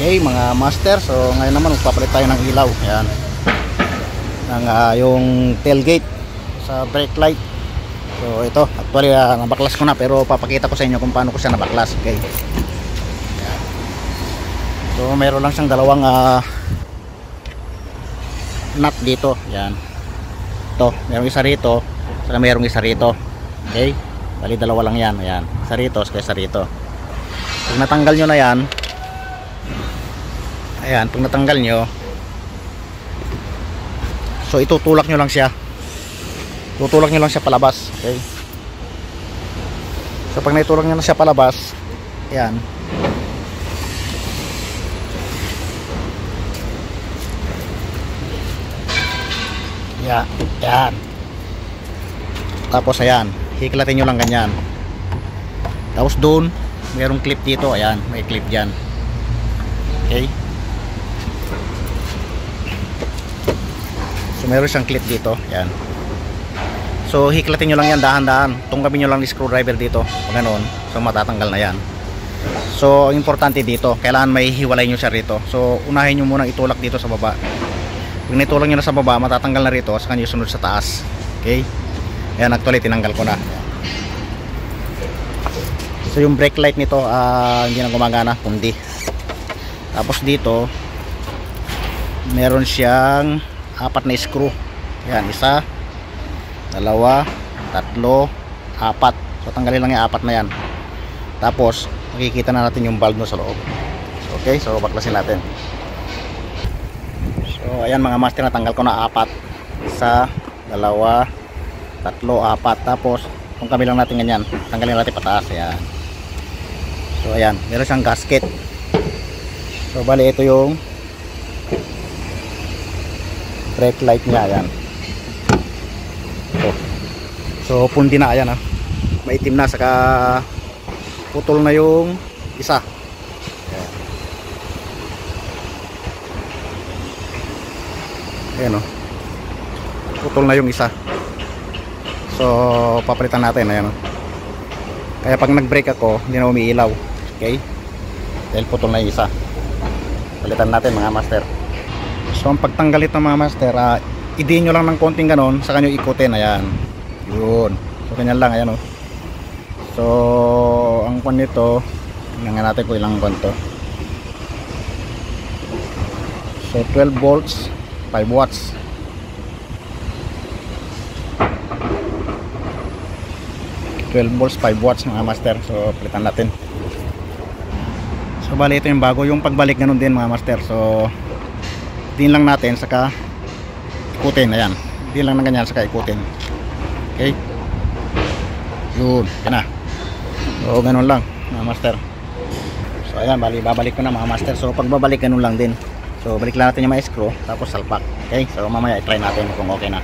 Okay mga master, so ngayon naman magpapalit tayo ng ilaw. Ayan, ng yung tailgate sa brake light. So ito, actually nabaklas ko na, pero papakita ko sa inyo kung paano ko siya nabaklas. Okay. Ayan. So meron lang siyang dalawang nut dito. Ayan. Ito, merong isa rito, saka merong isa rito. Okay, bali dalawa lang yan. Ayan, isa rito, saka isa rito. Pag natanggal nyo na yan, ayan, pag natanggal nyo, so itutulak nyo lang siya, tutulak nyo lang siya palabas. Okay, so pag naitulak nyo na siya palabas, ayan, yeah, ayan, tapos ayan, hiklatin nyo lang ganyan. Tapos doon mayroong clip dito. Ayan, may clip dyan. Okay, so meron siyang clip dito. Ayan, so hiklatin nyo lang yan dahan-dahan, tungkapin nyo lang ni screwdriver dito, ganoon, so matatanggal na yan. So ang importante dito, kailangan may hiwalay nyo siya rito. So unahin nyo muna itulak dito sa baba. Pag naitulak nyo na sa baba, matatanggal na rito, saka nyo sunod sa taas. Okay, ayan, actually tinanggal ko na. So yung brake light nito hindi na gumagana, kundi. Tapos dito meron siyang 4 na screw. Yan, isa, dalawa, tatlo, 4. So tanggalin lang yung 4 na yan. Tapos makikita na natin yung valve no sa loob. Okay, so baklasin natin. So ayan mga master, natanggal ko na 4. Isa, dalawa, tatlo, 4. Tapos kung kabilang natin ganyan, tanggalin natin pataas. Ayan. So ayan, meron siyang gasket. So bali ito yung brake light niya. Ayan. So pundi na, ayan, maitim na, saka putol na yung isa. Ayan, putol na yung isa. So papalitan natin. Ayan, kaya pag nag-brake ako, hindi na umiilaw. Okay, dahil putol na yung isa. Palitan natin mga master. So ang pagtanggalit ng mga master, idiin nyo lang ng konting ganon, saka nyo ikutin. Ayan, yun. So ganyan lang. Ayan, so ang kwan nito, tingnan natin kung ilang kwan to. So 12 volts 5 watts. Volts 5 watts mga master. So palitan natin. So bali ito yung bago. Yung pagbalik ganun din mga master. So din lang natin, saka ikutin. Ayan, din lang na ganyan, saka ikutin. Okay, yun, yan na. So ganun lang mga master. So ayan, bali babalik ko na mga master. So pagbabalik ganun lang din. So balik lang natin yung mga screw, tapos salpak. Okay, so mamaya i-try natin kung okay na.